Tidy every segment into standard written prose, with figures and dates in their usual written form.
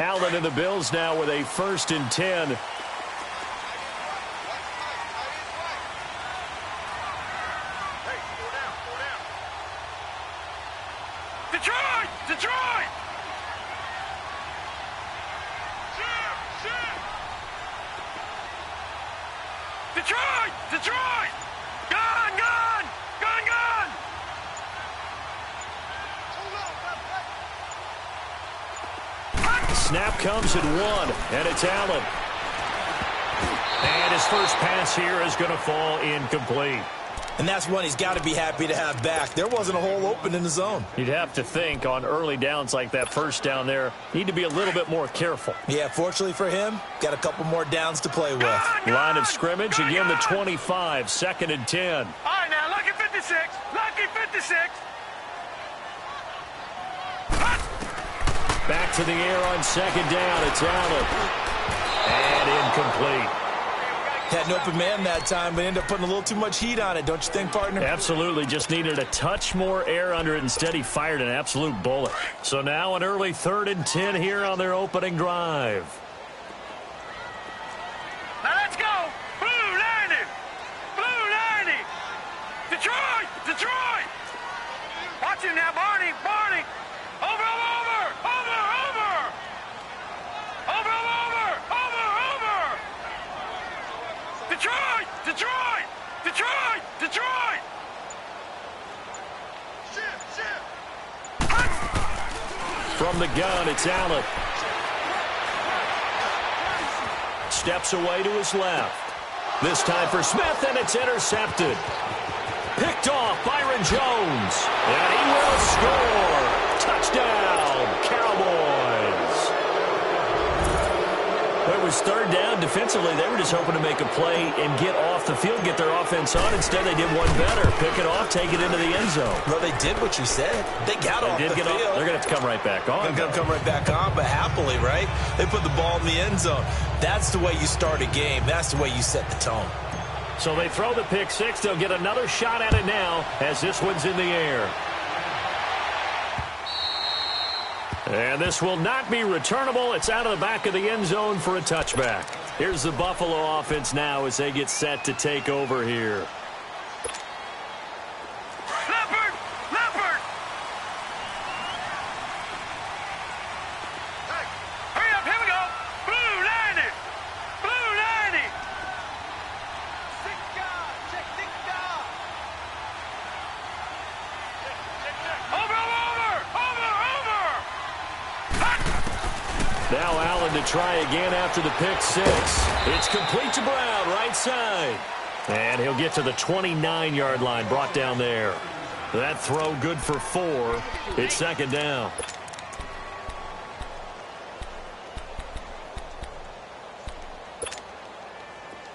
Allen and the Bills now with a 1st and 10. Detroit! Detroit! Detroit! Detroit! Gun! Gun! Gun! Gun! Snap comes at 1, and it's Allen. And his first pass here is going to fall incomplete. And that's one he's got to be happy to have back. There wasn't a hole open in the zone. You'd have to think on early downs like that first down there, need to be a little bit more careful. Yeah, fortunately for him, got a couple more downs to play with. Line of scrimmage, again the 25, 2nd and 10. All right, now, lucky 56. Lucky 56. Back to the air on 2nd down. It's Allen. And incomplete. Had an open man that time, but ended up putting a little too much heat on it, don't you think, partner? Absolutely. Just needed a touch more air under it. Instead, he fired an absolute bullet. So now an early 3rd and 10 here on their opening drive. Now let's go. Blue 90. Blue 90. Detroit. Detroit. Watch him now, Barney. Barney. Over, over, over, over. Over, over, over, over. Detroit. Detroit. Detroit. Detroit. From the gun, it's Allen. Steps away to his left. This time for Smith, and it's intercepted. Picked off Byron Jones. And he will score. Touchdown, Cowboys. It was 3rd down. Defensively, they were just hoping to make a play and get off the field, get their offense on. Instead, they did one better. Pick it off, take it into the end zone. Well, they did what you said. They got off the field. They're going to have to come right back on. They're going to come right back on, but happily, right? They put the ball in the end zone. That's the way you start a game. That's the way you set the tone. So they throw the pick 6. They'll get another shot at it now as this one's in the air. And this will not be returnable. It's out of the back of the end zone for a touchback. Here's the Buffalo offense now as they get set to take over here. Leopard! Leopard! Hurry up, here we go! Blue 90! Blue 90! Over, over, over, over! Now Allen to try again after the pick 6. It's complete to Brown, right side. And he'll get to the 29-yard line, brought down there. That throw good for 4. It's 2nd down.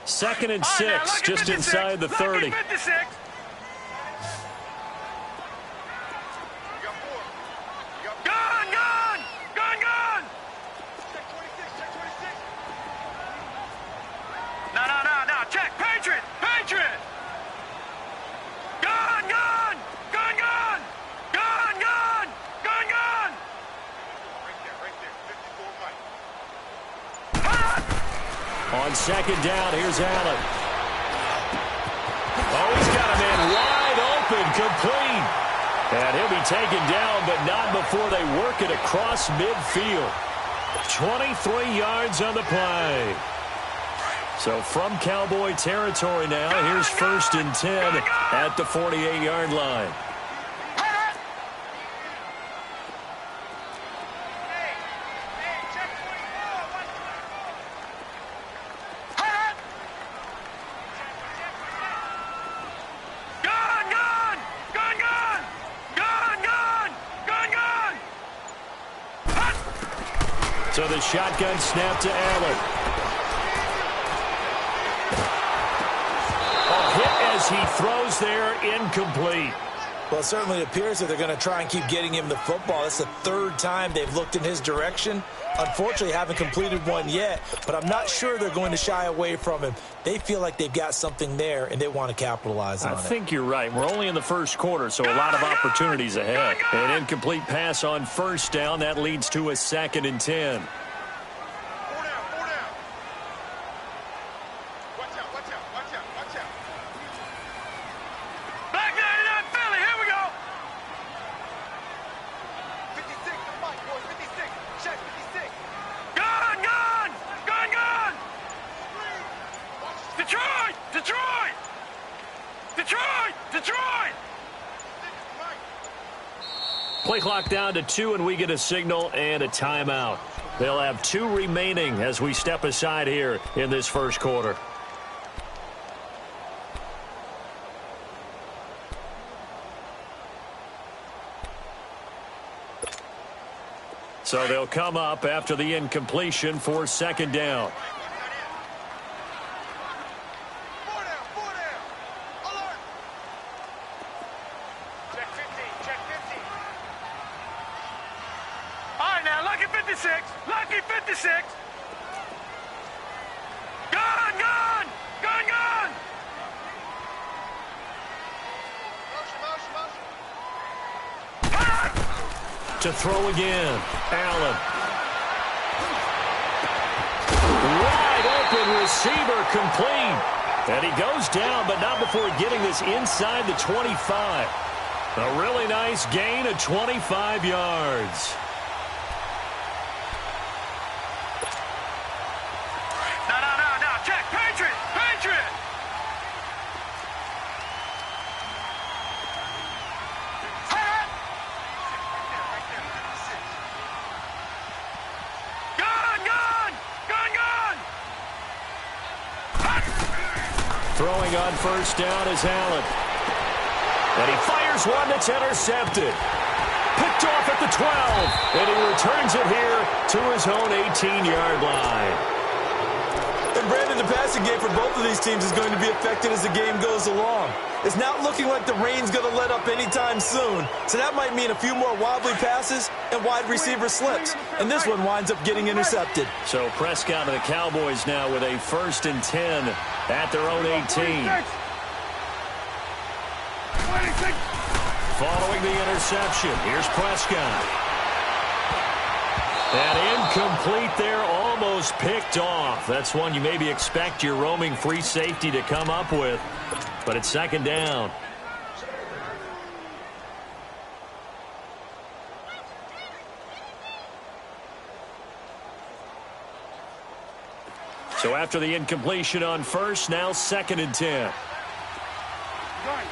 Second and 6, just inside the 30. 56. Gun, gun, gun, gun. No. Check. Patriot. Patriot. Gun, gun, gun, gun. Gun, gun, gun, gun. Right there. 54 Mike. On 2nd down, here's Allen. Oh, he's got a man wide open, complete. And he'll be taken down, but not before they work it across midfield. 23 yards on the play. So from Cowboy territory now, here's 1st and 10 at the 48-yard line. So the shotgun snap to Allen. A hit as he throws there, incomplete. Well, it certainly appears that they're going to try and keep getting him the football. That's the 3rd time they've looked in his direction. Unfortunately, haven't completed one yet, but I'm not sure they're going to shy away from him. They feel like they've got something there, and they want to capitalize on it. I think you're right. We're only in the 1st quarter, so a lot of opportunities ahead. An incomplete pass on 1st down. That leads to a 2nd and 10. Play clock down to 2, and we get a signal and a timeout. They'll have 2 remaining as we step aside here in this first quarter. So they'll come up after the incompletion for second down. Check 50, check 50. All right, now, lucky 56. Lucky 56. Gun, gun! Gun, gun! To throw again. Allen. Wide open receiver complete. And he goes down, but not before getting this inside the 25. A really nice gain of 25 yards. No. Check. Patriot! Patriot! Throwing on first down is Allen. And he fires one that's intercepted. Picked off at the 12. And he returns it here to his own 18-yard line. And Brandon, the passing game for both of these teams is going to be affected as the game goes along. It's not looking like the rain's going to let up anytime soon. So that might mean a few more wobbly passes and wide receiver slips. And this one winds up getting intercepted. So Prescott and the Cowboys now with a 1st and 10 at their own 18. Following the interception, here's Prescott. And incomplete there, almost picked off. That's one you maybe expect your roaming free safety to come up with. But it's second down. So after the incompletion on first, now 2nd and 10. Gun.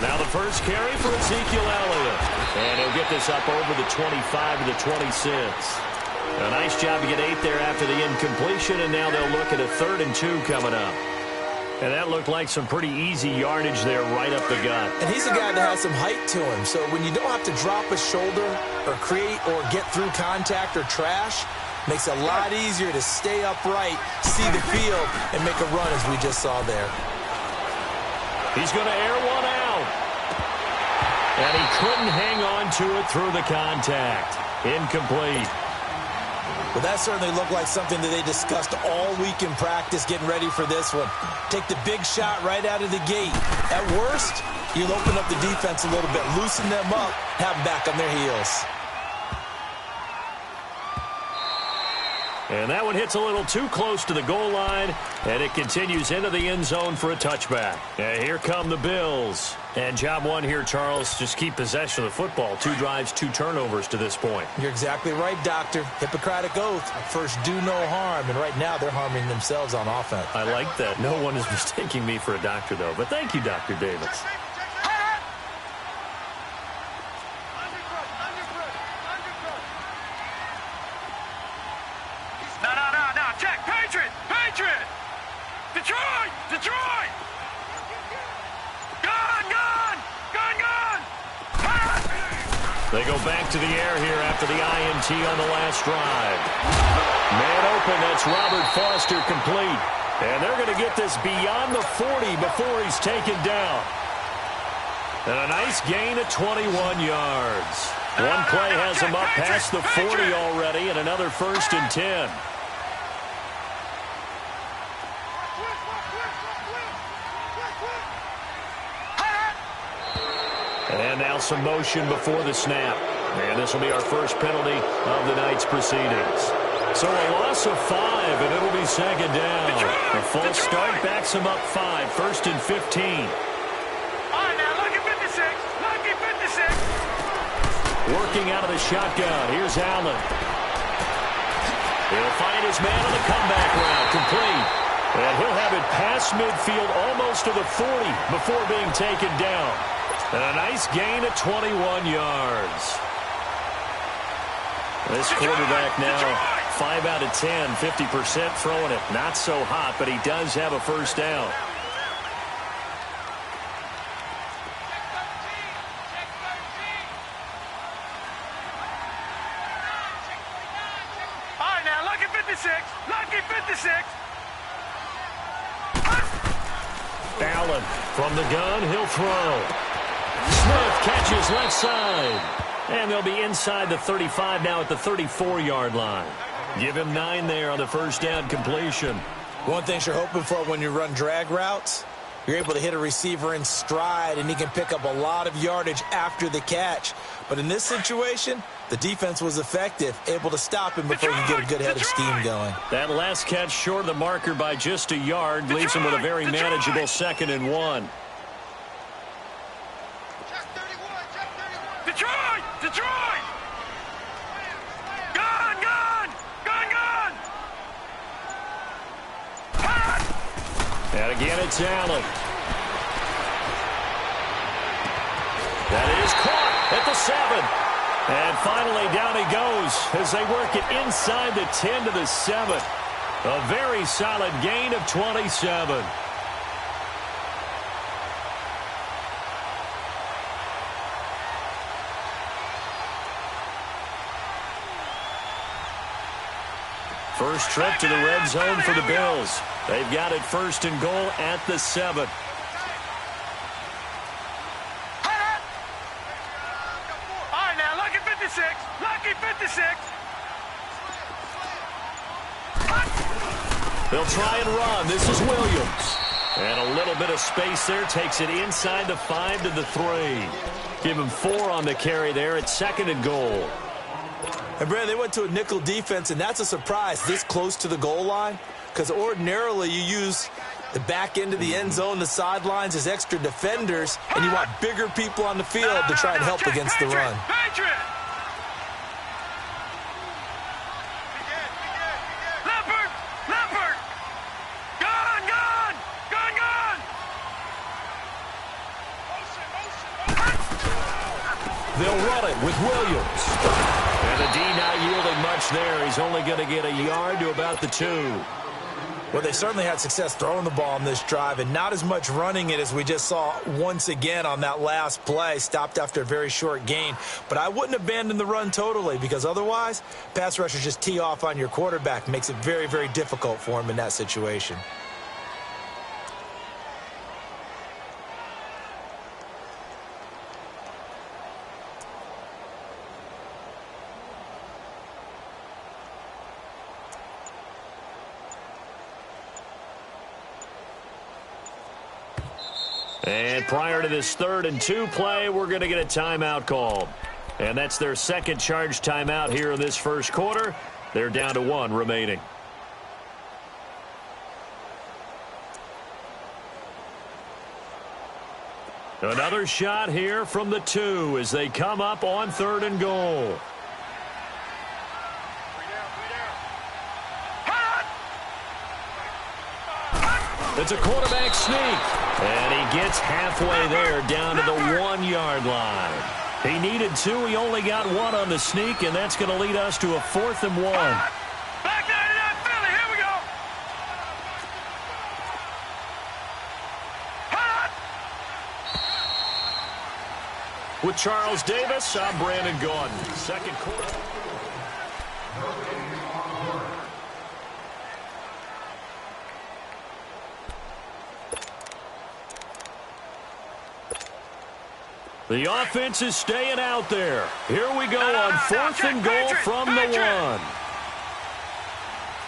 Now the first carry for Ezekiel Elliott. And he'll get this up over the 25 to the 26. A nice job to get 8 there after the incompletion, and now they'll look at a 3rd and 2 coming up. And that looked like some pretty easy yardage there right up the gut. And he's a guy that has some height to him, so when you don't have to drop a shoulder or create or get through contact or trash, makes it a lot easier to stay upright, see the field, and make a run as we just saw there. He's going to air one out. And he couldn't hang on to it through the contact. Incomplete. Well, that certainly looked like something that they discussed all week in practice getting ready for this one. Take the big shot right out of the gate. At worst, you'll open up the defense a little bit, loosen them up, have them back on their heels. And that one hits a little too close to the goal line, and it continues into the end zone for a touchback. And here come the Bills. And job one here, Charles, just keep possession of the football. 2 drives, 2 turnovers to this point. You're exactly right, Doctor. Hippocratic oath. First, do no harm. And right now, they're harming themselves on offense. I like that. No one is mistaking me for a doctor, though. But thank you, Dr. Davis. No. Check. Patriot! Detroit! Gun! They go back to the air here after the INT on the last drive. Man open, that's Robert Foster complete. And they're going to get this beyond the 40 before he's taken down. And a nice gain of 21 yards. One play has him up past the 40 already, and another 1st and 10. And now some motion before the snap. And this will be our first penalty of the night's proceedings. So a loss of 5, and it'll be second down. A false start backs him up 5, 1st and 15. All right, now, lucky 56. Working out of the shotgun. Here's Allen. He'll find his man on the comeback route. Complete. And he'll have it past midfield almost to the 40 before being taken down. And a nice gain of 21 yards. This quarterback now 5 out of 10, 50% throwing it. Not so hot, but he does have a first down. All right, now, lucky 56. Lucky 56. Allen from the gun, he'll throw. Smith catches left side. And they'll be inside the 35 now at the 34-yard line. Give him 9 there on the first down completion. One thing you're hoping for when you run drag routes, you're able to hit a receiver in stride, and he can pick up a lot of yardage after the catch. But in this situation, the defense was effective, able to stop him before he could get a good head of steam going. That last catch short of the marker by just a yard leaves him with a very manageable 2nd and 1. Detroit! Detroit! Gun! Gun! Gun! Gun! And again, it's Allen. That is caught at the 7. And finally, down he goes as they work it inside the 10 to the 7. A very solid gain of 27. First trip to the red zone for the Bills. They've got it 1st and goal at the 7. All right, now, lucky 56. Lucky 56. They'll try and run. This is Williams. And a little bit of space there. Takes it inside the 5 to the 3. Give him 4 on the carry there at 2nd and goal. And, Brandon, they went to a nickel defense, and that's a surprise this close to the goal line, because ordinarily you use the back end of the end zone, the sidelines as extra defenders, and you want bigger people on the field to try and help against the run. Leopard! Leopard! Gun! Gun! Gun! Gun! They'll run it with Williams. And the D not yielding much there. He's only going to get a yard to about the 2. Well, they certainly had success throwing the ball on this drive, and not as much running it as we just saw once again on that last play. Stopped after a very short gain. But I wouldn't abandon the run totally, because otherwise, pass rushers just tee off on your quarterback. Makes it very, very difficult for him in that situation. And prior to this 3rd and 2 play, we're going to get a timeout called. And that's their 2nd charge timeout here in this 1st quarter. They're down to 1 remaining. Another shot here from the 2 as they come up on 3rd and goal. It's a quarterback sneak. And he gets halfway there down to the 1-yard line. He needed 2. He only got 1 on the sneak, and that's going to lead us to a 4th and 1. Back 99 Philly. Here we go. With Charles Davis, I'm Brandon Gordon. 2nd quarter. The offense is staying out there. Here we go on 4th and goal from the 1.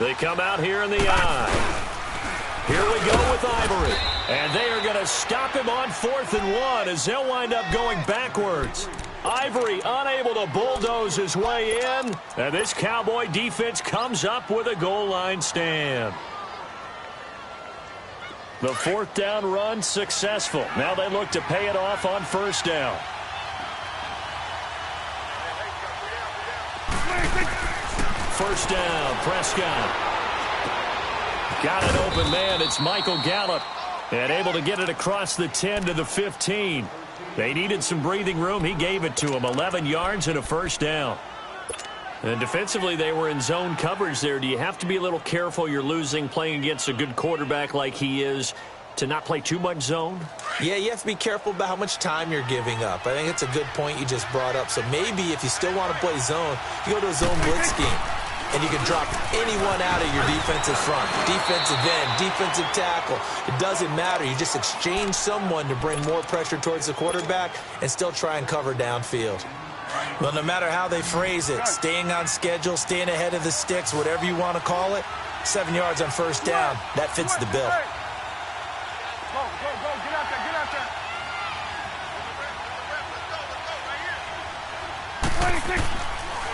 They come out here in the I. Here we go with Ivory. And they are going to stop him on 4th and 1 as they'll wind up going backwards. Ivory unable to bulldoze his way in. And this Cowboy defense comes up with a goal line stand. The 4th down run successful. Now they look to pay it off on 1st down. First down, Prescott. Got an open man. It's Michael Gallup. And able to get it across the 10 to the 15. They needed some breathing room. He gave it to him. 11 yards and a first down. And defensively, they were in zone coverage there. Do you have to be a little careful? You're losing, playing against a good quarterback like he is, to not play too much zone? Yeah, you have to be careful about how much time you're giving up. I think it's a good point you just brought up. So maybe if you still want to play zone, you go to a zone blitz scheme. And you can drop anyone out of your defensive front, defensive end, defensive tackle. It doesn't matter. You just exchange someone to bring more pressure towards the quarterback and still try and cover downfield. Well, no matter how they phrase it, staying on schedule, staying ahead of the sticks, whatever you want to call it, 7 yards on first down, that fits the bill. Go, get out there, 26.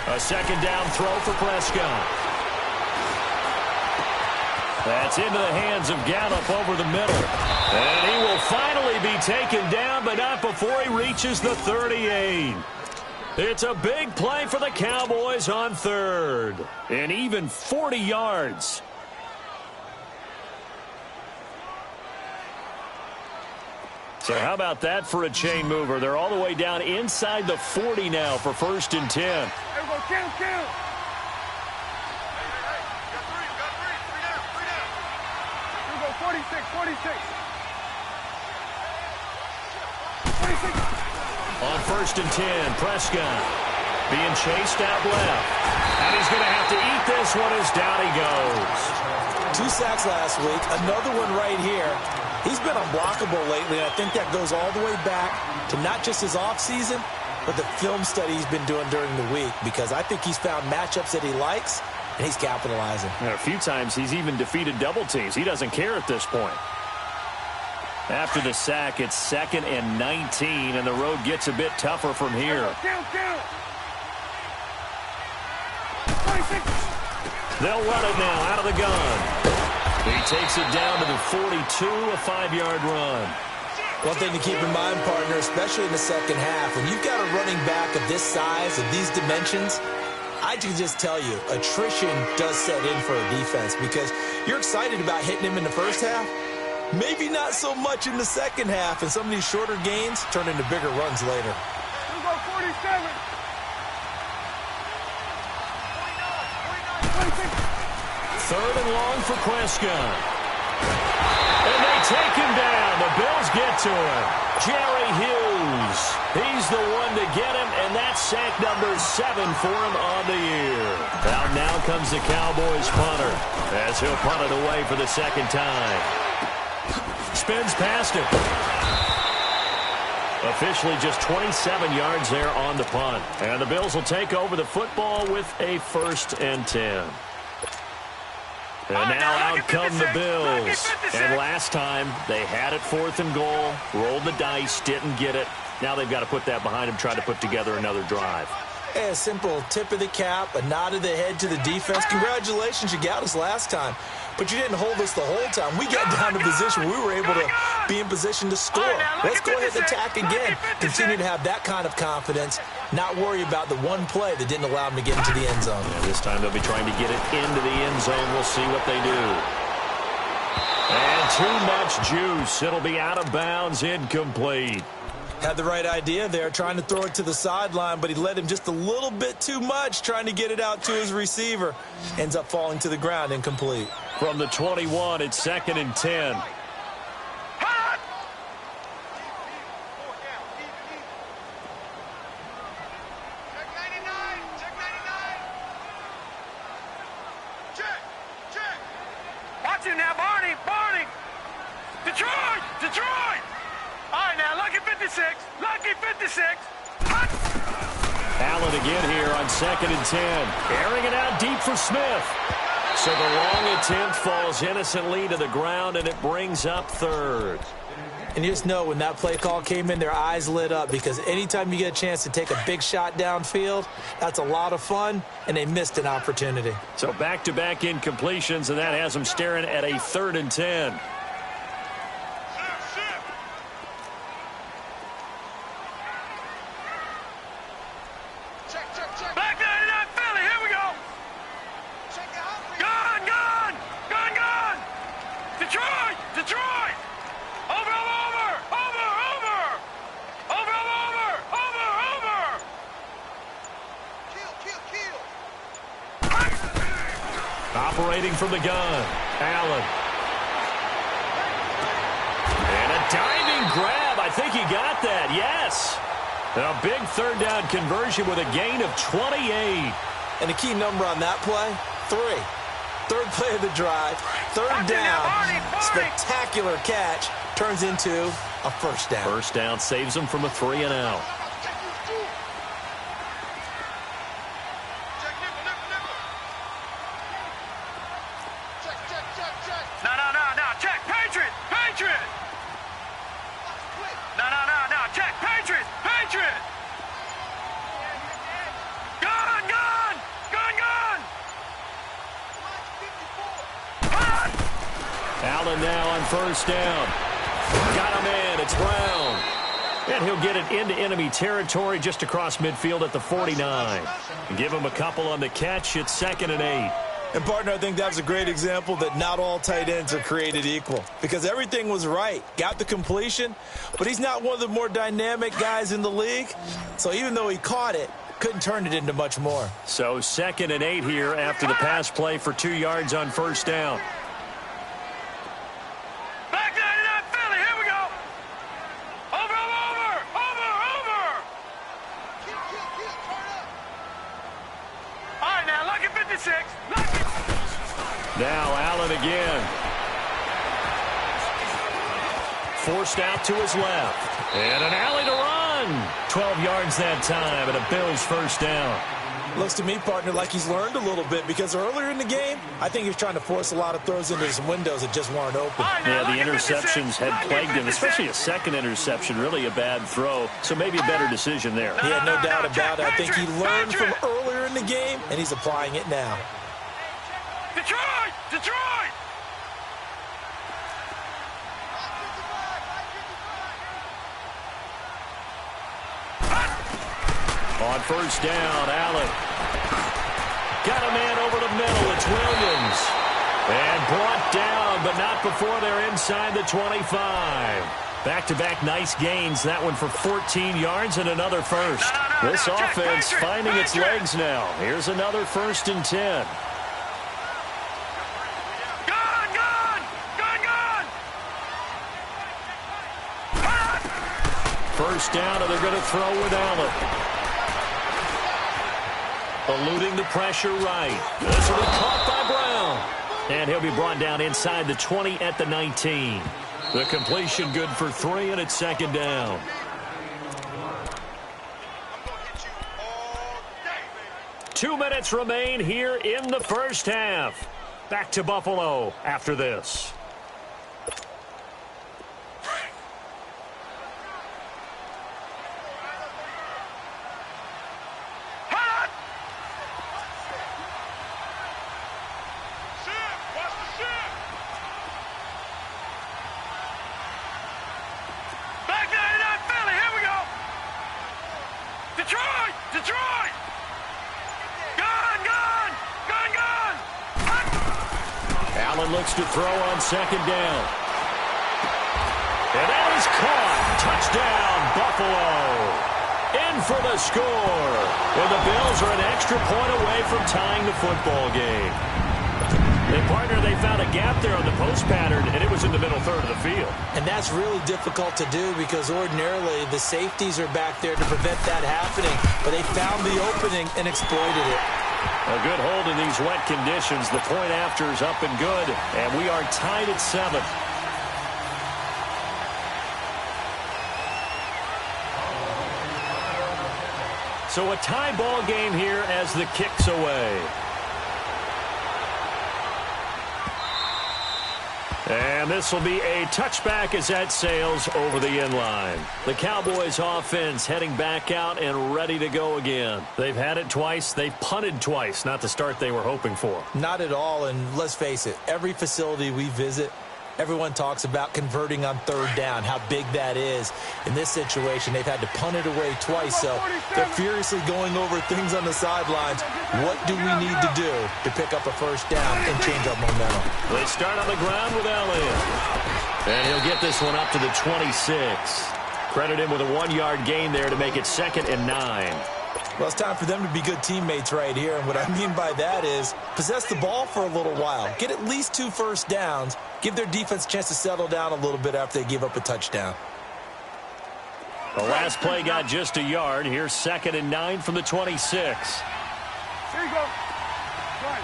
A second down throw for Prescott. That's into the hands of Gallup over the middle. And he will finally be taken down, but not before he reaches the 38. It's a big play for the Cowboys on third. And even 40 yards. So how about that for a chain mover? They're all the way down inside the 40 now for 1st and 10. There we go, kill. Hey, you got 3 down. Here we go, 46. On 1st and 10, Prescott being chased out left. And he's going to have to eat this one as down he goes. 2 sacks last week, another one right here. He's been unblockable lately, and I think that goes all the way back to not just his offseason, but the film study he's been doing during the week, because I think he's found matchups that he likes, and he's capitalizing. A few times he's even defeated double teams. He doesn't care at this point. After the sack, it's 2nd and 19, and the road gets a bit tougher from here. Kill. They'll run it now out of the gun. He takes it down to the 42, a 5-yard run. One thing to keep in mind, partner, especially in the second half, when you've got a running back of this size, of these dimensions, I can just tell you, attrition does set in for a defense, because you're excited about hitting him in the first half, maybe not so much in the second half, and some of these shorter gains turn into bigger runs later. Here we go, 47. 3rd and long for Prescott. And they take him down. The Bills get to him. Jerry Hughes. He's the one to get him, and that's sack number 7 for him on the year. Now comes the Cowboys punter, as he'll punt it away for the second time. Spins past him. Officially just 27 yards there on the punt. And the Bills will take over the football with a 1st and 10. And now out come the Bills. And last time, they had it 4th and goal, rolled the dice, didn't get it. Now they've got to put that behind them, try to put together another drive. Hey, a simple tip of the cap, a nod of the head to the defense. Congratulations, you got us last time. But you didn't hold us the whole time. We got down to position. We were able to be in position to score. Let's go ahead and attack again. Continue to have that kind of confidence. Not worry about the one play that didn't allow them to get into the end zone. Yeah, this time they'll be trying to get it into the end zone. We'll see what they do. And too much juice. It'll be out of bounds, incomplete. Had the right idea there, trying to throw it to the sideline, but he let him just a little bit too much, trying to get it out to his receiver. Ends up falling to the ground, incomplete. From the 21, it's 2nd and 10. Watch him now, Barney. Detroit. All right, now, lucky 56. Allen again here on 2nd and 10. Airing it out deep for Smith. So the long attempt falls innocently to the ground, and it brings up 3rd. And you just know when that play call came in, their eyes lit up, because anytime you get a chance to take a big shot downfield, that's a lot of fun, and they missed an opportunity. So back-to-back incompletions, and that has them staring at a 3rd and 10. Back 99 Philly, here we go. Gun. Operating from the gun, Allen. And a diving grab. I think he got that, yes. A big third down conversion with a gain of 28. And the key number on that play, 3. Third play of the drive, third down, spectacular catch, turns into a first down. First down saves them from a 3-and-out. No, check, Patriot, Patriot. No, check, Patriot, Patriot. Gun. Allen now on first down. Got him in. It's Brown. And he'll get it into enemy territory just across midfield at the 49. Give him a couple on the catch. It's 2nd and 8. And, partner, I think that was a great example that not all tight ends are created equal because everything was right. Got the completion, but he's not one of the more dynamic guys in the league. So even though he caught it, couldn't turn it into much more. So 2nd and 8 here after the pass play for 2 yards on first down. Back 99 Philly, here we go. Over. All right, now, lucky 56. Now Allen again. Forced out to his left. And an alley to run. 12 yards that time and a Bills first down. Looks to me, partner, like he's learned a little bit because earlier in the game, I think he was trying to force a lot of throws into some windows that just weren't open. Yeah, the interceptions had plagued him, especially a second interception, really a bad throw. So maybe a better decision there. He had no doubt about it. I think he learned from earlier in the game, and he's applying it now. Detroit! On first down, Allen. Got a man over the middle. It's Williams. And brought down, but not before they're inside the 25. Back-to-back nice gains. That one for 14 yards and another first. This offense finding its legs now. Here's another 1st and 10. First down, and they're going to throw with Allen. Eluding the pressure right. This will be caught by Brown. And he'll be brought down inside the 20 at the 19. The completion good for 3, and it's 2nd down. Two minutes remain here in the first half. Back to Buffalo after this. Detroit! Gun! Allen looks to throw on 2nd down. And that is caught. Touchdown, Buffalo. In for the score. And the Bills are an extra point away from tying the football game. They found a gap there on the post pattern, and it was in the middle third of the field. And that's really difficult to do because ordinarily the safeties are back there to prevent that happening. But they found the opening and exploited it. A good hold in these wet conditions. The point after is up and good, and we are tied at 7. So a tie ball game here as the kick's away. And this will be a touchback as that sails over the end line. The Cowboys offense heading back out and ready to go again. They've had it twice. They've punted twice. Not the start they were hoping for. Not at all. And let's face it, every facility we visit, everyone talks about converting on 3rd down, how big that is. In this situation, they've had to punt it away twice, so they're furiously going over things on the sidelines. What do we need to do to pick up a 1st down and change our momentum? They start on the ground with Elliott. And he'll get this one up to the 26. Credit him with a 1-yard gain there to make it 2nd and 9. Well, it's time for them to be good teammates right here. And what I mean by that is possess the ball for a little while. Get at least 2 first downs. Give their defense a chance to settle down a little bit after they give up a touchdown. The last play got just a yard. Here's 2nd and 9 from the 26. Here you go. Good.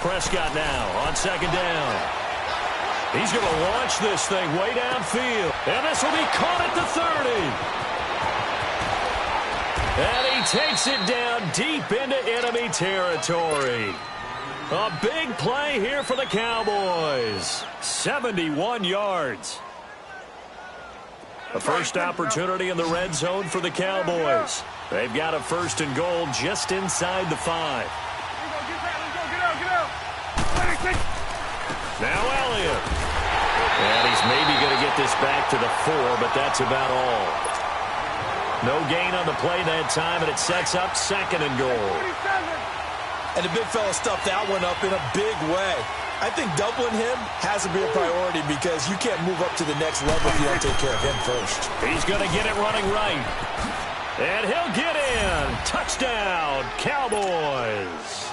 Prescott now on 2nd down. He's going to launch this thing way downfield. And this will be caught at the 30. And he takes it down deep into enemy territory. A big play here for the Cowboys. 71 yards. A first opportunity in the red zone for the Cowboys. They've got a 1st and goal just inside the 5. Now Elliott. And he's maybe going to get this back to the 4, but that's about all. No gain on the play that time, and it sets up 2nd and goal. And the big fella stuffed that one up in a big way. I think doubling him has to be a priority because you can't move up to the next level if you don't take care of him first. He's going to get it running right. And he'll get in. Touchdown, Cowboys.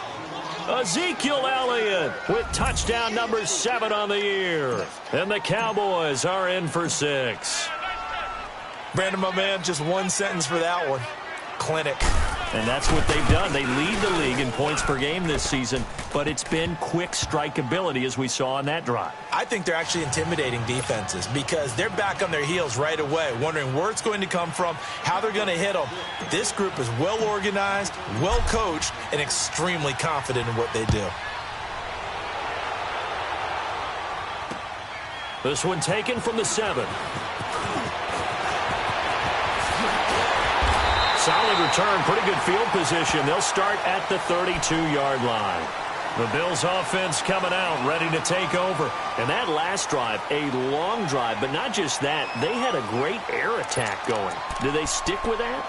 Ezekiel Elliott with touchdown number 7 on the year. And the Cowboys are in for 6. Brandon, my man, just one sentence for that one. Clinic. And that's what they've done. They lead the league in points per game this season, but it's been quick strike ability as we saw on that drive. I think they're actually intimidating defenses because they're back on their heels right away, wondering where it's going to come from, how they're going to hit them. This group is well organized, well coached, and extremely confident in what they do. This one taken from the 7. Solid return, pretty good field position. They'll start at the 32-yard line. The Bills offense coming out, ready to take over. And that last drive, a long drive, but not just that. They had a great air attack going. Do they stick with that?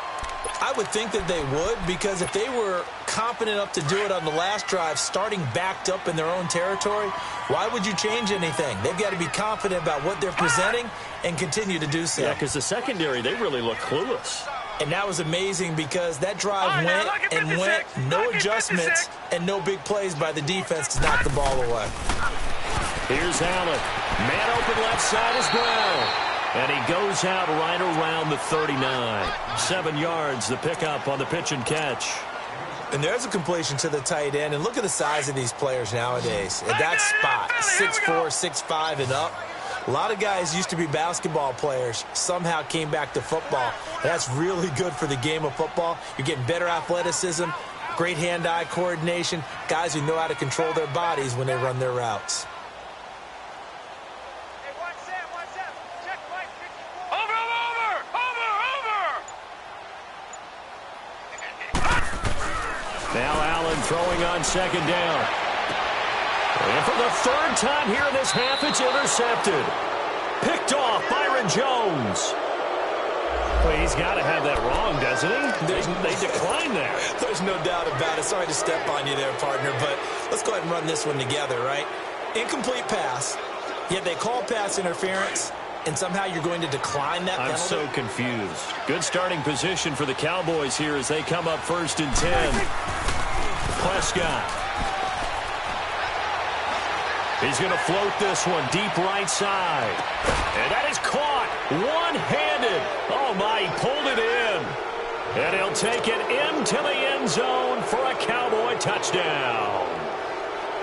I would think that they would, because if they were confident enough to do it on the last drive, starting backed up in their own territory, why would you change anything? They've got to be confident about what they're presenting and continue to do so. Yeah, because the secondary, they really look clueless. And that was amazing because that drive went and went, no adjustments and no big plays by the defense to knock the ball away. Here's Allen. Man open left side is Brown. And he goes out right around the 39. 7 yards, the pickup on the pitch and catch. And there's a completion to the tight end. And look at the size of these players nowadays. At that spot, 6'4", 6'5", and up. A lot of guys used to be basketball players, somehow came back to football. That's really good for the game of football. You're getting better athleticism, great hand-eye coordination, guys who know how to control their bodies when they run their routes. Now Allen throwing on 2nd down. And for the 3rd time here in this half, it's intercepted. Picked off Byron Jones. Well, he's got to have that wrong, doesn't he? They declined that. There's no doubt about it. Sorry to step on you there, partner, but let's go ahead and run this one together, right? Incomplete pass, yet they call pass interference, and somehow you're going to decline that penalty? I'm so confused. Good starting position for the Cowboys here as they come up 1st and 10. Prescott. He's going to float this one deep right side. And that is caught one-handed. Oh, my, he pulled it in. And he'll take it into the end zone for a Cowboy touchdown.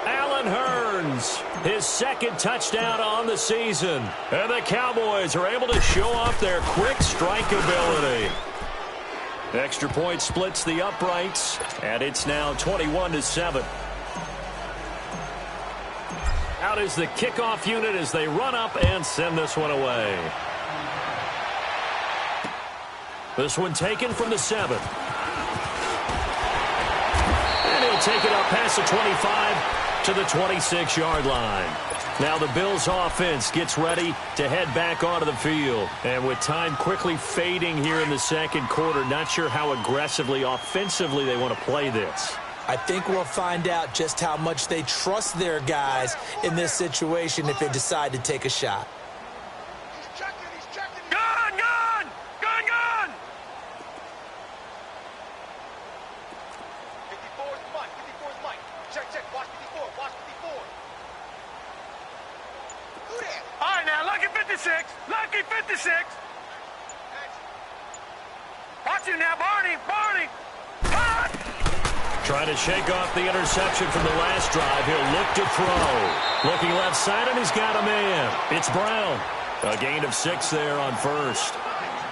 Allen Hurns, his 2nd touchdown on the season. And the Cowboys are able to show off their quick strike ability. Extra point splits the uprights, and it's now 21-7. Out is the kickoff unit as they run up and send this one away. This one taken from the 7. And he'll take it up past the 25 to the 26-yard line. Now the Bills offense gets ready to head back onto the field. And with time quickly fading here in the 2nd quarter, not sure how aggressively, offensively they want to play this. I think we'll find out just how much they trust their guys in this situation if they decide to take a shot. Gun! Gun! Gun! Gun! Lucky 56. Lucky 56. Watch you now, Barney. Barney. Hot. Trying to shake off the interception from the last drive. He'll look to throw. Looking left side, and he's got a man. It's Brown. A gain of 6 there on first.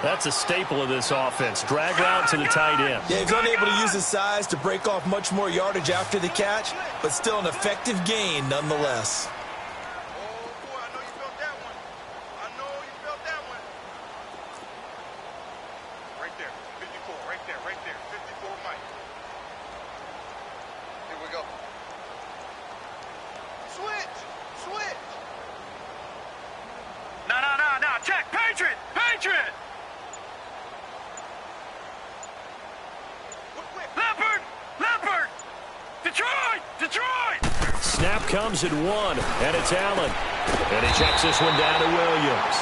That's a staple of this offense. Drag route to the tight end. Yeah, he's unable to use his size to break off much more yardage after the catch, but still an effective gain nonetheless. Check, Patriot! Patriot! Leopard! Leopard! Detroit! Detroit! Snap comes at 1, and it's Allen. And he checks this one down to Williams.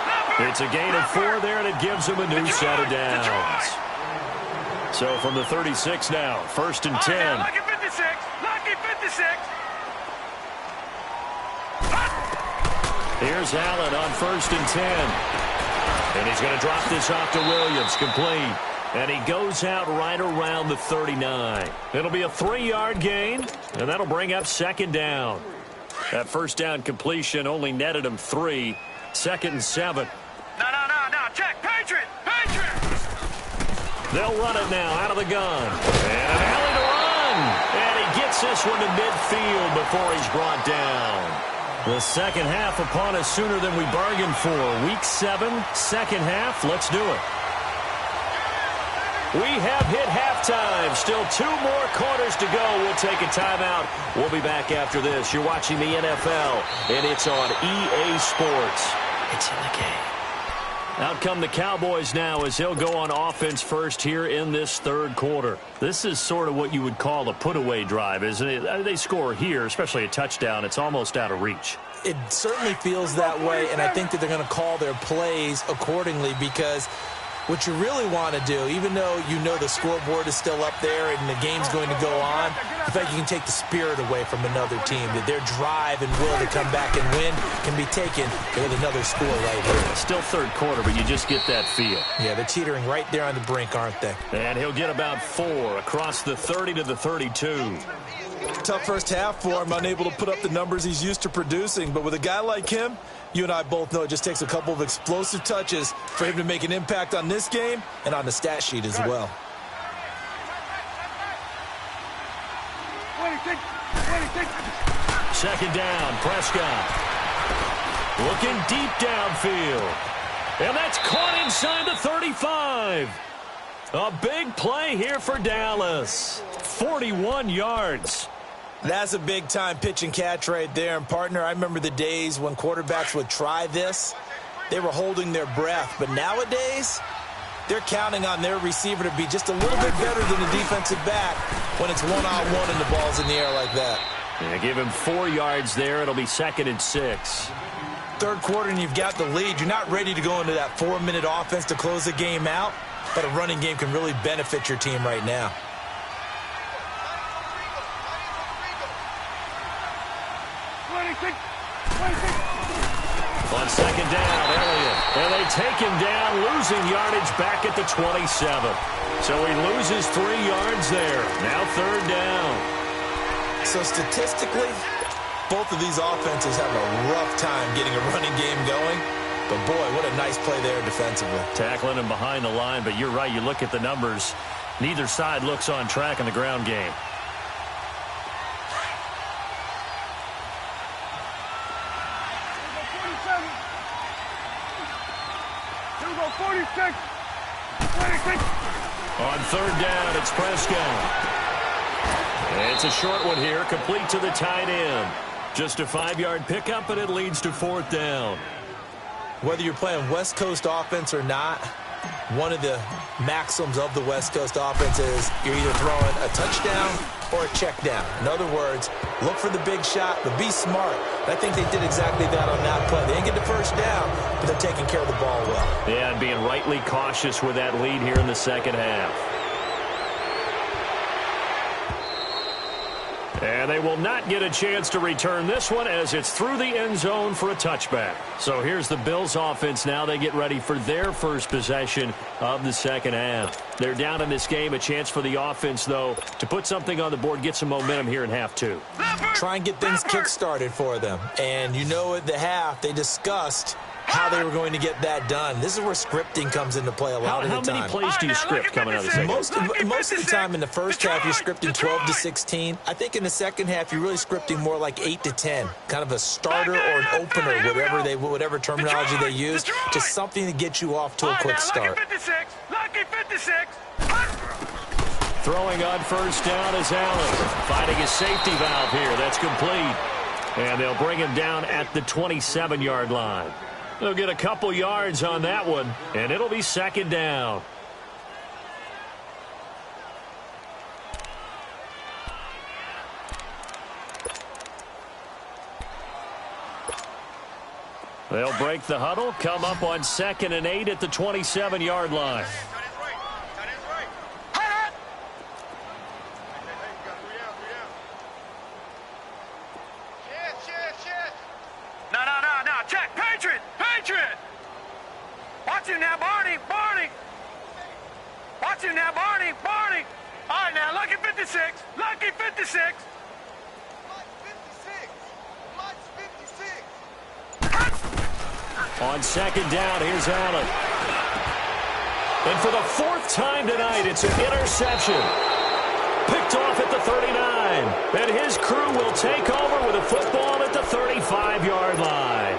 Leopard! It's a gain of 4 there, and it gives him a new set of downs. So from the 36 now, 1st and 10. Lucky 56! Lucky 56! Here's Allen on 1st and 10. And he's going to drop this off to Williams, complete. And he goes out right around the 39. It'll be a 3-yard gain, and that'll bring up 2nd down. That first down completion only netted him 3. 2nd and 7. No. Check, Patriot! Patriot! They'll run it now out of the gun. And an alley to run. And he gets this one to midfield before he's brought down. The second half upon us sooner than we bargained for. Week 7, second half. Let's do it. We have hit halftime. Still 2 more quarters to go. We'll take a timeout. We'll be back after this. You're watching the NFL, and it's on EA Sports. It's in the game. Out come the Cowboys now as they'll go on offense first here in this 3rd quarter. This is sort of what you would call a put-away drive, isn't it? They score here, especially a touchdown. It's almost out of reach. It certainly feels that way, and I think that they're going to call their plays accordingly because what you really want to do, even though you know the scoreboard is still up there and the game's going to go on, the fact you can take the spirit away from another team, that their drive and will to come back and win can be taken with another score right here. Still 3rd quarter, but you just get that feel. Yeah, they're teetering right there on the brink, aren't they? And he'll get about 4 across the 30 to the 32. Tough first half for him, unable to put up the numbers he's used to producing, but with a guy like him, you and I both know it just takes a couple of explosive touches for him to make an impact on this game and on the stat sheet as well. Second down, Prescott. Looking deep downfield. And that's caught inside the 35. A big play here for Dallas. 41 yards. That's a big-time pitch and catch right there. And, partner, I remember the days when quarterbacks would try this. They were holding their breath. But nowadays, they're counting on their receiver to be just a little bit better than the defensive back when it's one-on-one and the ball's in the air like that. Yeah, give him 4 yards there. It'll be 2nd and 6. 3rd quarter and you've got the lead. You're not ready to go into that 4-minute offense to close the game out, but a running game can really benefit your team right now. On 2nd down, Elliott. And they take him down, losing yardage back at the 27. So he loses 3 yards there. Now 3rd down. So statistically, both of these offenses have a rough time getting a running game going. But, boy, what a nice play there defensively. Tackling him behind the line, but you're right. You look at the numbers. Neither side looks on track in the ground game. On 3rd down, it's Prescott. It's a short one here, complete to the tight end. Just a 5-yard pickup, and it leads to 4th down. Whether you're playing West Coast offense or not, one of the maxims of the West Coast offense is you're either throwing a touchdown or a check down. In other words, look for the big shot, but be smart. And I think they did exactly that on that play. They didn't get the first down, but they're taking care of the ball well. Yeah, and being rightly cautious with that lead here in the second half. And they will not get a chance to return this one as it's through the end zone for a touchback. So here's the Bills offense now. They get ready for their first possession of the second half. They're down in this game. A chance for the offense, though, to put something on the board, get some momentum here in half two. Try and get things kick-started for them. And you know at the half, they discussed how they were going to get that done. This is where scripting comes into play a lot of the time. How many plays do you script coming out of the second? Most of the time in the first half, you're scripting 12 to 16. I think in the second half, you're really scripting more like 8 to 10. Kind of a starter or an opener, whatever terminology they use. Just something to get you off to a quick start. Lucky 56. Throwing on first down is Allen. Finding a safety valve here. That's complete. And they'll bring him down at the 27-yard line. They'll get a couple yards on that one, and it'll be second down. They'll break the huddle, come up on 2nd and 8 at the 27-yard line. No. Check. Patriot. Watch him now, Barney. Watch him now, Barney. All right, now, lucky 56. Lucky 56. On second down, here's Allen. And for the 4th time tonight, it's an interception. Picked off at the 39. And his crew will take over with a football at the 35-yard line.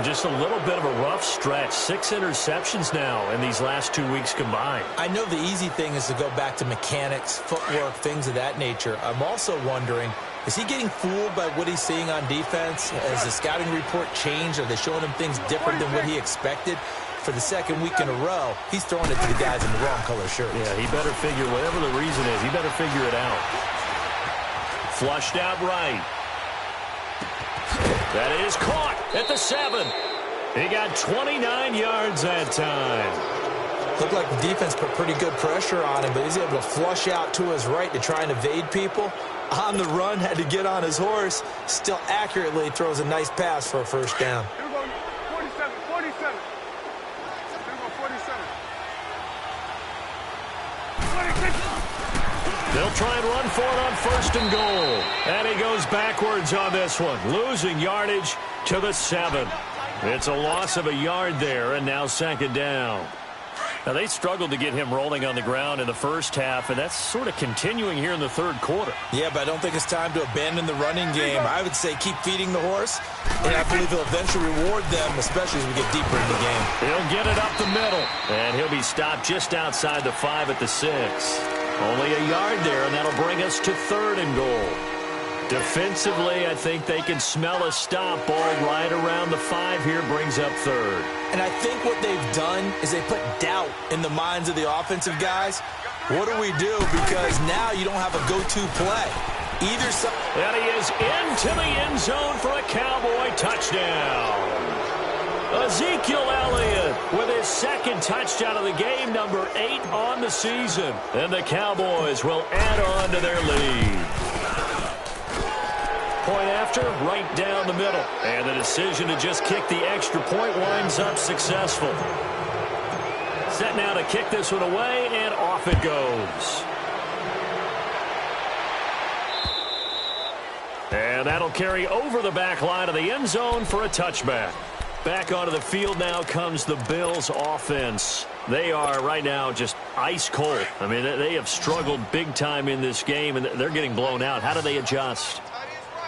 Just a little bit of a rough stretch. 6 interceptions now in these last 2 weeks combined. I know the easy thing is to go back to mechanics, footwork, things of that nature. I'm also wondering, is he getting fooled by what he's seeing on defense? Has the scouting report changed? Are they showing him things different than what he expected? For the second week in a row, he's throwing it to the guys in the wrong color shirts. Yeah, he better figure, whatever the reason is, he better figure it out. Flushed out right. That is caught at the 7. He got 29 yards that time. Looked like the defense put pretty good pressure on him, but he's able to flush out to his right to try and evade people. On the run, had to get on his horse. Still accurately throws a nice pass for a first down. 47. They'll try and run for it on 1st and goal. And he goes backwards on this one, losing yardage to the 7. It's a loss of a yard there, and now second down. Now, they struggled to get him rolling on the ground in the first half, and that's sort of continuing here in the third quarter. Yeah, but I don't think it's time to abandon the running game. I would say keep feeding the horse, and I believe he'll eventually reward them, especially as we get deeper in the game. He'll get it up the middle, and he'll be stopped just outside the 5 at the 6. Only a yard there, and that'll bring us to 3rd and goal. Defensively, I think they can smell a stop. Ball right around the 5 here, brings up 3rd. And I think what they've done is they put doubt in the minds of the offensive guys. What do we do? Because now you don't have a go-to play. Either side. And he is into the end zone for a Cowboy touchdown. Ezekiel Elliott with his 2nd touchdown of the game, number 8 on the season. And the Cowboys will add on to their lead. Point after, right down the middle. And the decision to just kick the extra point winds up successful. Set now to kick this one away, and off it goes. And that'll carry over the back line of the end zone for a touchback. Back onto the field now comes the Bills offense. They are right now just ice cold. I mean, they have struggled big time in this game, and they're getting blown out. How do they adjust?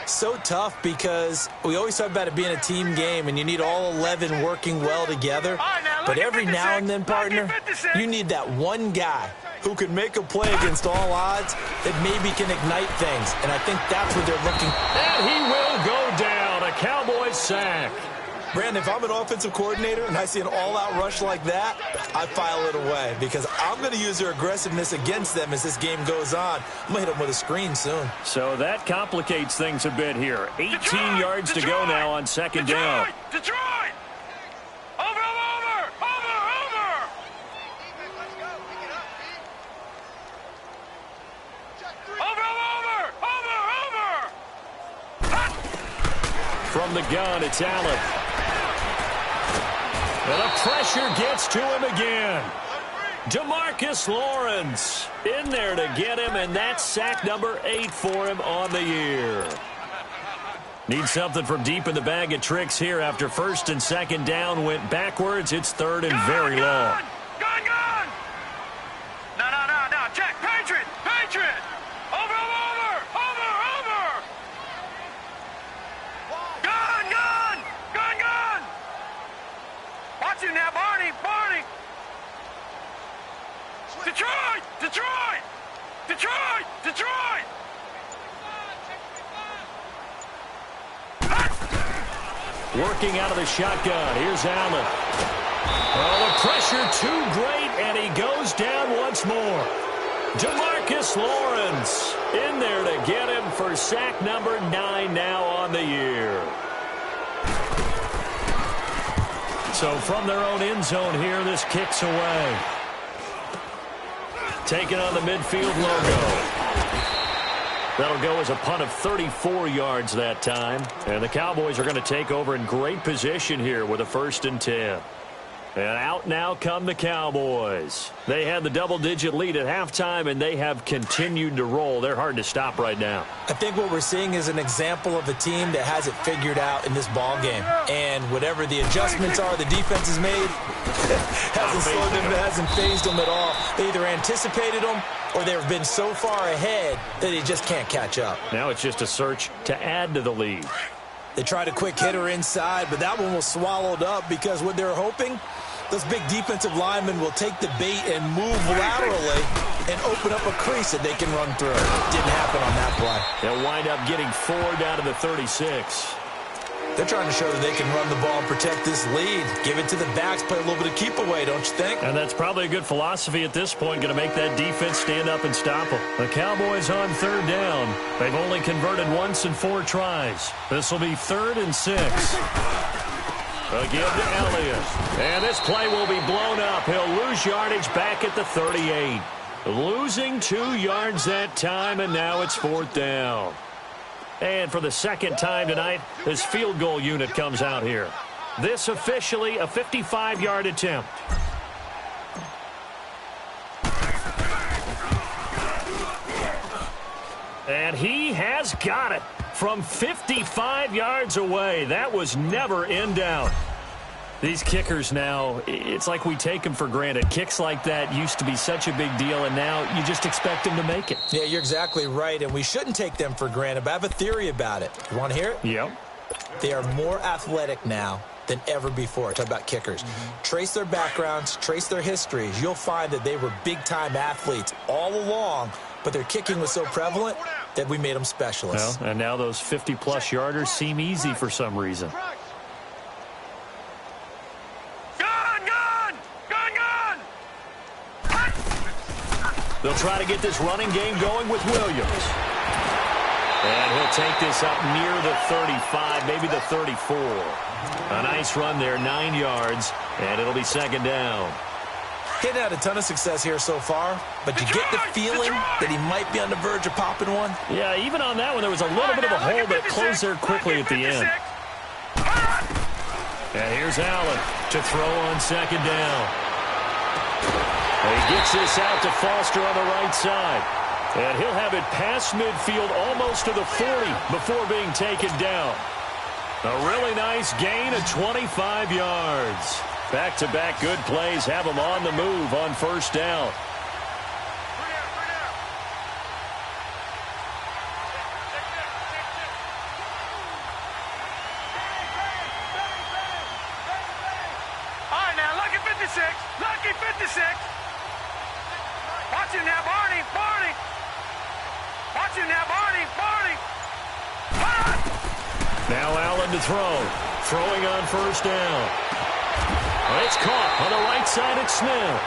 So tough because we always talk about it being a team game, and you need all 11 working well together. But every now and then, partner, you need that one guy who can make a play against all odds that maybe can ignite things. And I think that's what they're looking. And he will go down. A Cowboys sack. Brandon, if I'm an offensive coordinator and I see an all-out rush like that, I file it away because I'm going to use their aggressiveness against them as this game goes on. I'm going to hit them with a screen soon. So that complicates things a bit here. 18 yards to go now on second down. Detroit! Over! From the gun, it's Allen. And the pressure gets to him again. DeMarcus Lawrence in there to get him, and that's sack number 8 for him on the year. Need something from deep in the bag of tricks here after first and second down went backwards. It's third and very long. Gun! No. Check. Patriot! Over! Gun! Watch him now, Barney! Detroit! Working out of the shotgun. Here's Allen. Oh, the pressure too great, and he goes down once more. DeMarcus Lawrence in there to get him for sack number 9 now on the year. So from their own end zone here, this kicks away. Taking on the midfield logo. That'll go as a punt of 34 yards that time. And the Cowboys are going to take over in great position here with a 1st and 10. And out now come the Cowboys. They had the double-digit lead at halftime, and they have continued to roll. They're hard to stop right now. I think what we're seeing is an example of a team that has it figured out in this ball game. And whatever the adjustments are the defense has made hasn't slowed them, hasn't phased them at all. They either anticipated them or they've been so far ahead that they just can't catch up. Now it's just a search to add to the lead. They tried a quick hitter inside, but that one was swallowed up because what they're hoping, those big defensive linemen will take the bait and move laterally and open up a crease that they can run through. It didn't happen on that play. They'll wind up getting 4 down to the 36. They're trying to show that they can run the ball and protect this lead. Give it to the backs, play a little bit of keep away, don't you think? And that's probably a good philosophy at this point, going to make that defense stand up and stop them. The Cowboys on 3rd down. They've only converted once in 4 tries. This will be 3rd and 6. Again to Elliott. And this play will be blown up. He'll lose yardage back at the 38. Losing 2 yards that time, and now it's 4th down. And for the second time tonight, this field goal unit comes out here. This officially a 55-yard attempt. And he has got it from 55 yards away. That was never in doubt. These kickers now, it's like we take them for granted. Kicks like that used to be such a big deal, and now you just expect them to make it. Yeah, you're exactly right, and we shouldn't take them for granted, but I have a theory about it. You want to hear it? Yep. They are more athletic now than ever before. Talk about kickers. Trace their backgrounds, trace their histories. You'll find that they were big-time athletes all along, but their kicking was so prevalent that we made them specialists. Well, and now those 50-plus yarders seem easy for some reason. They'll try to get this running game going with Williams. And he'll take this up near the 35, maybe the 34. A nice run there, 9 yards, and it'll be 2nd down. He's had a ton of success here so far, but you get the feeling that he might be on the verge of popping one. Yeah, even on that one, there was a little bit of a hole that closed there quickly at the end. And here's Allen to throw on 2nd down. He gets this out to Foster on the right side. And he'll have it past midfield almost to the 40 before being taken down. A really nice gain of 25 yards. Back-to-back good plays have him on the move on 1st down. All right, now, lucky 56. Lucky 56. Watch him now, Barney. Watch him now, Barney. Now Allen to throw. Throwing on 1st down. It's caught on the right side at Smith.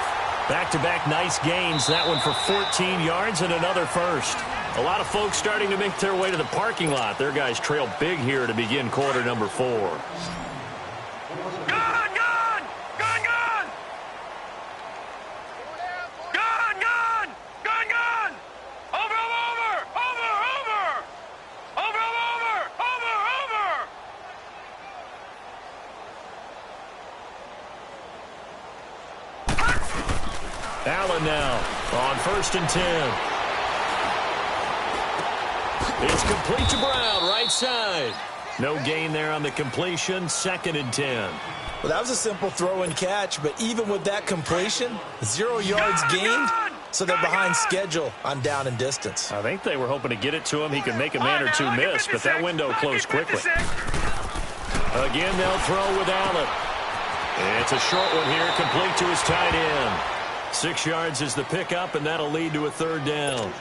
Back-to-back nice gains. That one for 14 yards and another first. A lot of folks starting to make their way to the parking lot. Their guys trail big here to begin quarter number 4. now on 1st and 10. It's complete to Brown, right side. No gain there on the completion, 2nd and 10. Well, that was a simple throw and catch, but even with that completion, 0 yards gained, so they're behind schedule on down and distance. I think they were hoping to get it to him. He could make a man or two miss, but that window closed quickly. Again, they'll throw with Allen. It's a short one here, complete to his tight end. 6 yards is the pickup, and that'll lead to a 3rd down.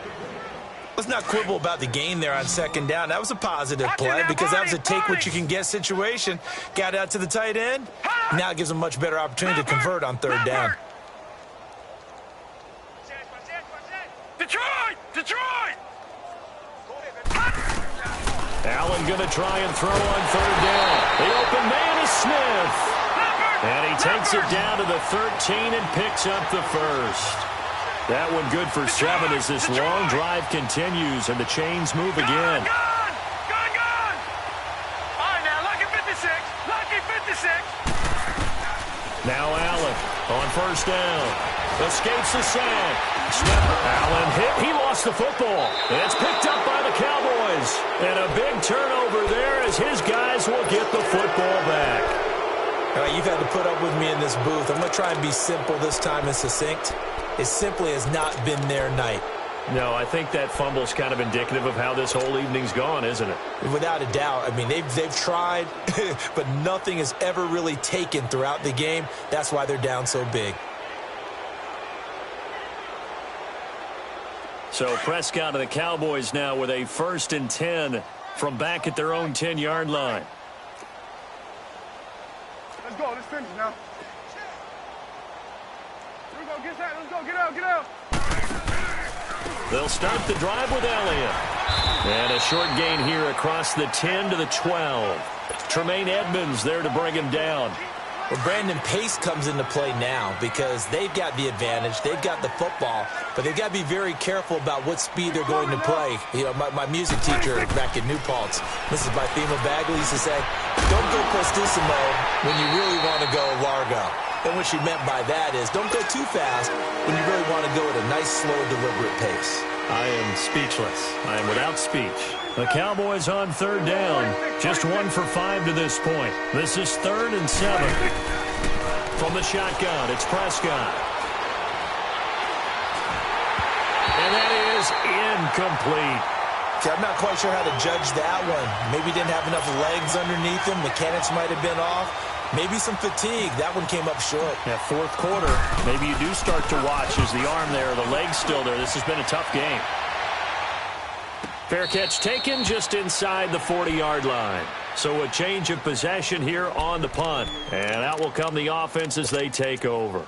Let's not quibble about the gain there on 2nd down. That was a positive play because that was a take-what-you-can-get situation. Got out to the tight end. Now it gives them a much better opportunity to convert on 3rd down. Detroit! Allen going to try and throw on 3rd down. The open man is Smith. And he takes it down to the 13 and picks up the 1st. That one good for 7 as this long drive continues and the chains move again. Gone! All right, now, lucky 56. Now Allen on 1st down. Escapes the sack. Allen hit. He lost the football. It's picked up by the Cowboys. And a big turnover there as his guys will get the football back. All right, you've had to put up with me in this booth. I'm going to try and be simple this time and succinct. It simply has not been their night. No, I think that fumble's kind of indicative of how this whole evening's gone, isn't it? Without a doubt. I mean, they've tried, but nothing has ever really taken throughout the game. That's why they're down so big. So Prescott and the Cowboys now with a 1st and 10 from back at their own 10-yard line. Let's go. Let's finish now. Let's go. Get that. Let's go. Get out. They'll start the drive with Elliott. And a short gain here across the 10 to the 12. Tremaine Edmonds there to bring him down. Well, Brandon, pace comes into play now because they've got the advantage. They've got the football, but they've got to be very careful about what speed they're going to play. You know, my music teacher back in New Paltz, Mrs. Bythema Bagley, used to say, don't go prestissimo when you really want to go largo. And what she meant by that is don't go too fast when you really want to go at a nice, slow, deliberate pace. I am speechless. I am without speech. The Cowboys on 3rd down. Just 1 for 5 to this point. This is 3rd and 7. From the shotgun, it's Prescott. And that is incomplete. See, I'm not quite sure how to judge that one. Maybe didn't have enough legs underneath him. Mechanics might have been off. Maybe some fatigue. That one came up short. Yeah, 4th quarter, maybe you do start to watch as the arm there, the leg's still there. This has been a tough game. Fair catch taken just inside the 40-yard line. So a change of possession here on the punt. And out will come the offense as they take over.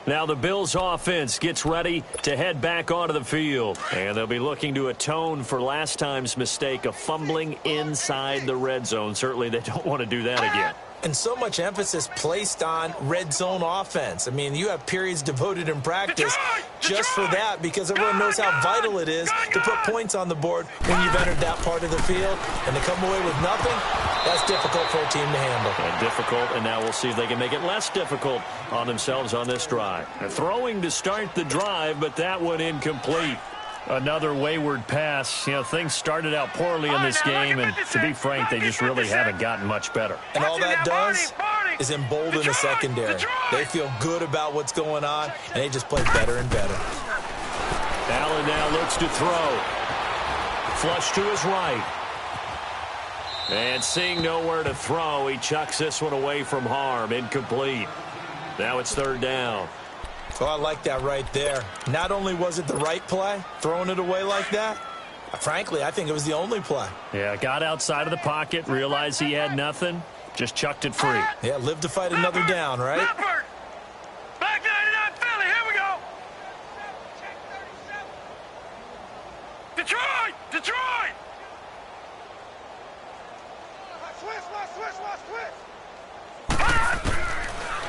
Now the Bills offense gets ready to head back onto the field. And they'll be looking to atone for last time's mistake of fumbling inside the red zone. Certainly they don't want to do that again. And so much emphasis placed on red zone offense. I mean, you have periods devoted in practice just for that because everyone knows how vital it is to put points on the board when you've entered that part of the field. And to come away with nothing, that's difficult for a team to handle. And difficult, and now we'll see if they can make it less difficult on themselves on this drive. Throwing to start the drive, but that one incomplete. Another wayward pass. You know, things started out poorly in this game, and to be frank, they just really haven't gotten much better. And all that does is embolden the secondary. They feel good about what's going on, and they just play better and better. Allen now looks to throw. Flush to his right. And seeing nowhere to throw, he chucks this one away from harm. Incomplete. Now it's 3rd down. Oh, I like that right there. Not only was it the right play, throwing it away like that, frankly, I think it was the only play. Yeah, got outside of the pocket, realized he had nothing, just chucked it free. Yeah, live to fight another down, right? Back 99 Philly, here we go. Detroit!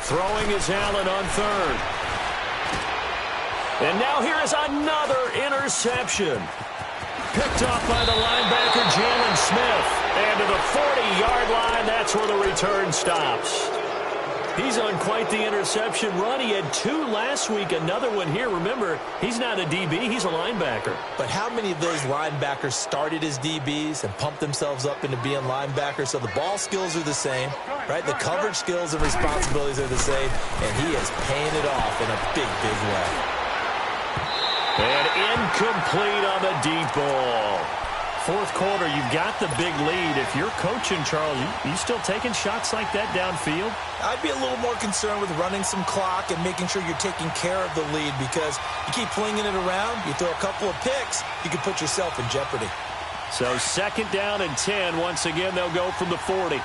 Throwing is Allen on 3rd. And now here is another interception. Picked off by the linebacker, Jalen Smith. And to the 40-yard line, that's where the return stops. He's on quite the interception run. He had 2 last week, another one here. Remember, he's not a DB, he's a linebacker. But how many of those linebackers started as DBs and pumped themselves up into being linebackers? So the ball skills are the same, right? The coverage skills and responsibilities are the same, and he is paying it off in a big, big way. And incomplete on the deep ball. Fourth quarter, you've got the big lead. If you're coaching, Charles, you still taking shots like that downfield? I'd be a little more concerned with running some clock and making sure you're taking care of the lead, because you keep flinging it around, you throw a couple of picks, you can put yourself in jeopardy. So 2nd down and 10. Once again, they'll go from the 40.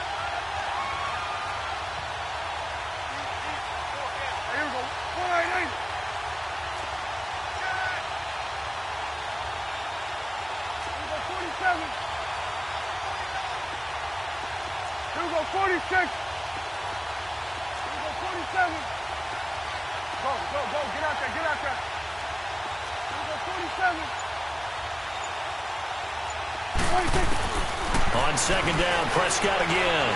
Here we go, 46. Here we go, 47. Go, get out there. Here we go, 47. 26. On 2nd down, Prescott again.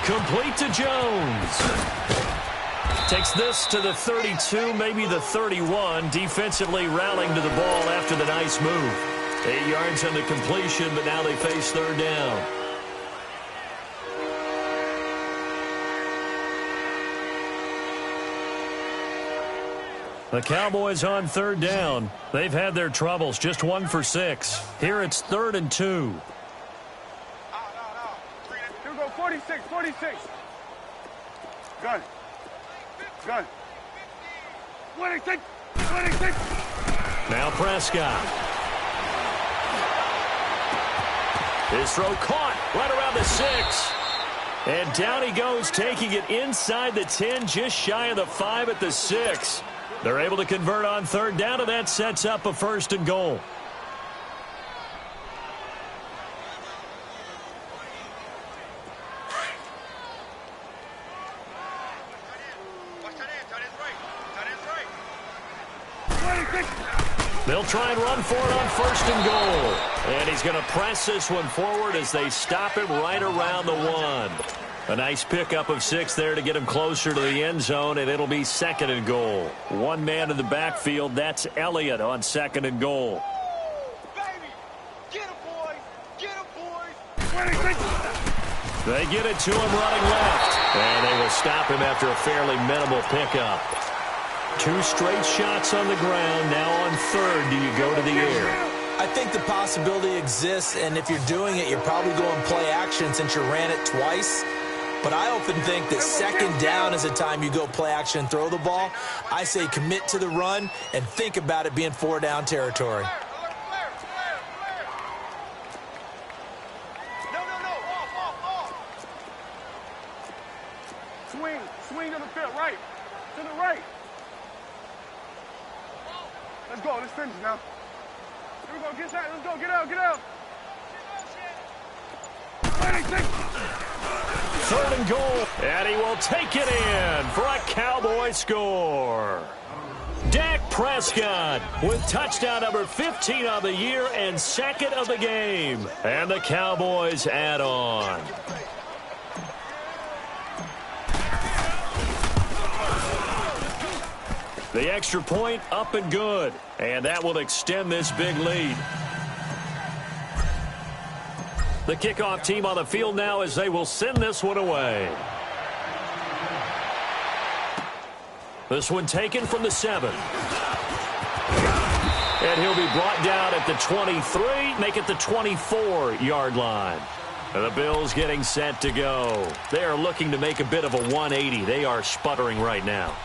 Complete to Jones. Takes this to the 32, maybe the 31. Defensively rallying to the ball after the nice move. 8 yards on the completion, but now they face 3rd down. The Cowboys on 3rd down. They've had their troubles, just 1 for 6. Here it's 3rd and 2. Here we go, 46. Gun. 26. Now Prescott. His throw caught right around the 6. And down he goes, taking it inside the 10, just shy of the 5 at the 6. They're able to convert on 3rd down, and that sets up a 1st and goal. They'll try and run for it on 1st and goal. And he's going to press this one forward as they stop him right around the 1. A nice pickup of 6 there to get him closer to the end zone, and it'll be 2nd and goal. 1 man in the backfield. That's Elliott on 2nd and goal. Baby, get him, boys. They get it to him running left. And they will stop him after a fairly minimal pickup. 2 straight shots on the ground. Now on 3rd, do you go to the air? I think the possibility exists, and if you're doing it, you're probably going play action since you ran it twice. But I often think that 2nd down is a time you go play action and throw the ball. I say commit to the run and think about it being 4 down territory. No, off. Swing to the field, right. To the right. Let's go, let's finish now. Here we go, get out, let's go, get out. 26. 3rd and goal, and he will take it in for a Cowboy score. Dak Prescott with touchdown number 15 of the year and 2nd of the game. And the Cowboys add on. The extra point up and good, and that will extend this big lead. The kickoff team on the field now as they will send this one away. This one taken from the 7. And he'll be brought down at the 23, make it the 24-yard line. And the Bills getting set to go. They are looking to make a bit of a 180. They are sputtering right now.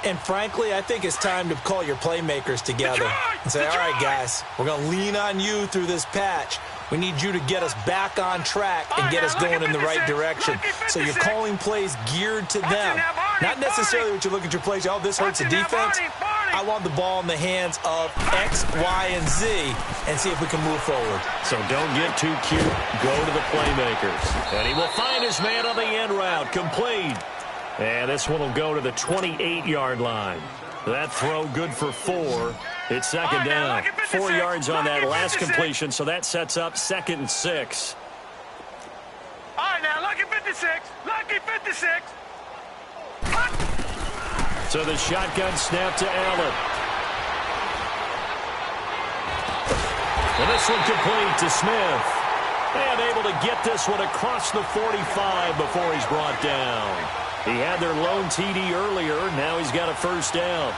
And frankly, I think it's time to call your playmakers together and say, all right, guys, we're going to lean on you through this patch. We need you to get us back on track and get us going in the right direction. So you're calling plays geared to them. Not necessarily what you look at your plays, oh, this hurts the defense. I want the ball in the hands of X, Y, and Z and see if we can move forward. So don't get too cute. Go to the playmakers. And he will find his man on the end route. Complete. And this one will go to the 28-yard line. That throw good for 4. It's 2nd down. 4 yards on that last completion, so that sets up 2nd and 6. All right, now, lucky 56. Lucky 56. So the shotgun snap to Allen. And this one complete to Smith. And able to get this one across the 45 before he's brought down. He had their lone TD earlier. Now he's got a first down.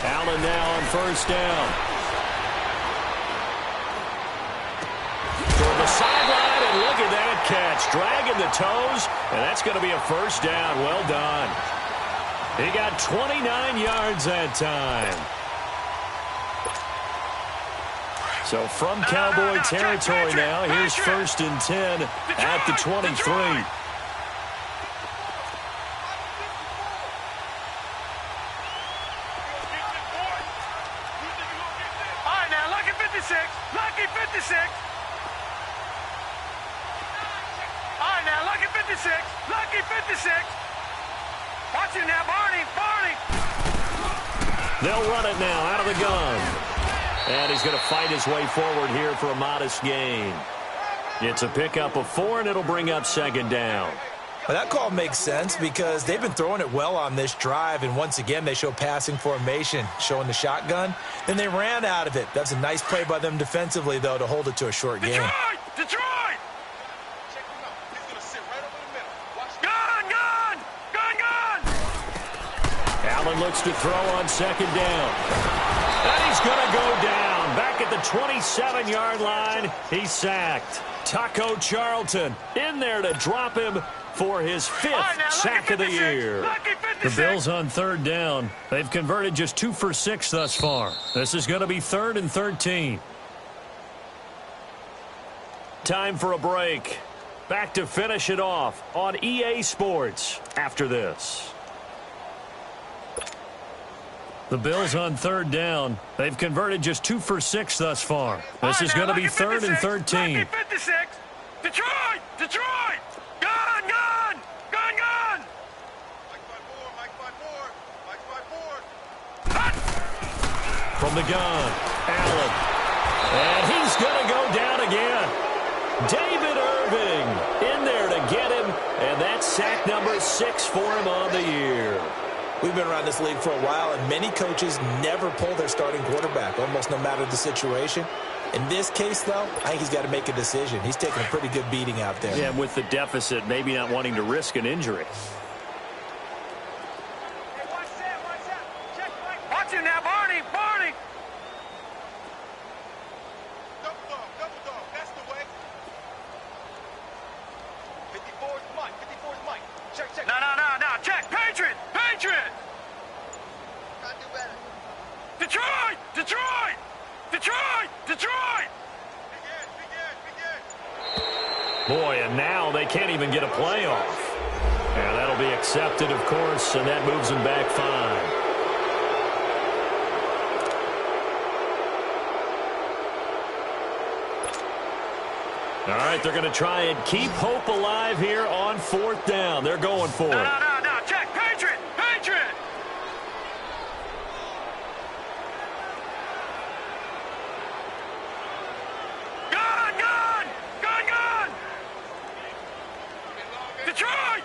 Allen now on first down. Toward the sideline, and look at that catch. Dragging the toes, and that's going to be a first down. Well done. He got 29 yards that time. So from Cowboy territory now, here's first and 10 at the 23. Lucky 56. All right, now, Lucky 56. Lucky 56. Watch him now, Barney. They'll run it now out of the gun. And he's going to fight his way forward here for a modest gain. It's a pickup of 4, and it'll bring up second down. Well, that call makes sense because they've been throwing it well on this drive, and once again they show passing formation, showing the shotgun. Then they ran out of it. That's a nice play by them defensively, though, to hold it to a short game. Detroit! Check him out. He's going to sit right over the middle. Watch. Gun! Allen looks to throw on second down. And he's going to go down. Back at the 27-yard line, he's sacked. Taco Charlton in there to drop him for his 5th sack of the year. The Bills on third down. They've converted just 2 for 6 thus far. This is going to be 3rd and 13. Time for a break. Back to finish it off on EA Sports after this. The Bills on third down. They've converted just 2 for 6 thus far. This is going to be 3rd and 13. Lucky 56. Detroit! Gun! Mike 5-4. From the gun, Allen. And he's going to go down again. David Irving in there to get him. And that's sack number 6 for him on the year. We've been around this league for a while, and many coaches never pull their starting quarterback, almost no matter the situation. In this case, though, I think he's got to make a decision. He's taking a pretty good beating out there. Yeah, with the deficit, maybe not wanting to risk an injury. Hey, watch that. Check, Mike. Watch him now, Barney. Double dog. That's the way. 54's Mike. Check. No. Check. Patriot. Gotta do better. Detroit. Boy, and now they can't even get a play off. And that'll be accepted, of course, and that moves them back 5. All right, they're going to try and keep hope alive here on 4th down. They're going for it. No. Check. Patriot. Gun! Detroit!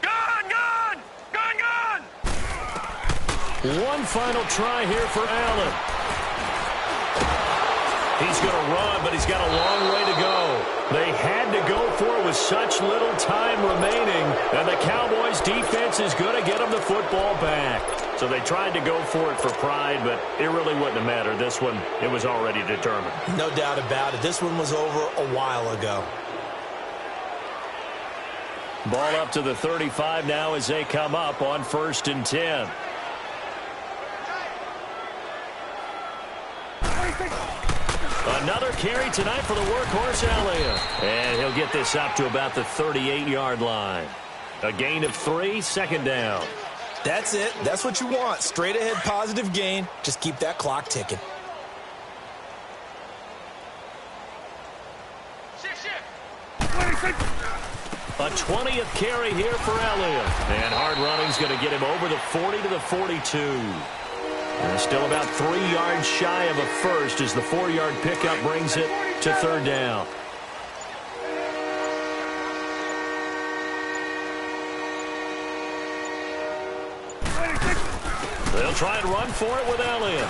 Gun! One final try here for Allen. He's going to run, but he's got a long way to go. They had to go for it with such little time remaining, and the Cowboys' defense is going to get them the football back. So they tried to go for it for pride, but it really wouldn't have mattered. This one, it was already determined. No doubt about it. This one was over a while ago. Ball up to the 35 now as they come up on 1st and 10. Another carry tonight for the workhorse Elliott. And he'll get this up to about the 38-yard line. A gain of 3, second down. That's it. That's what you want. Straight ahead positive gain. Just keep that clock ticking. A 20th carry here for Elliott. And hard running's going to get him over the 40 to the 42. And still about 3 yards shy of a first as the 4-yard pickup brings it to third down. They'll try and run for it with Elliott.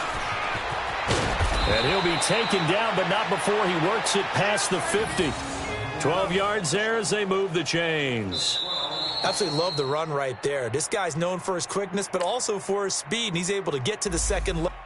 And he'll be taken down, but not before he works it past the 50. 12 yards there as they move the chains. Absolutely love the run right there. This guy's known for his quickness, but also for his speed, and he's able to get to the second level.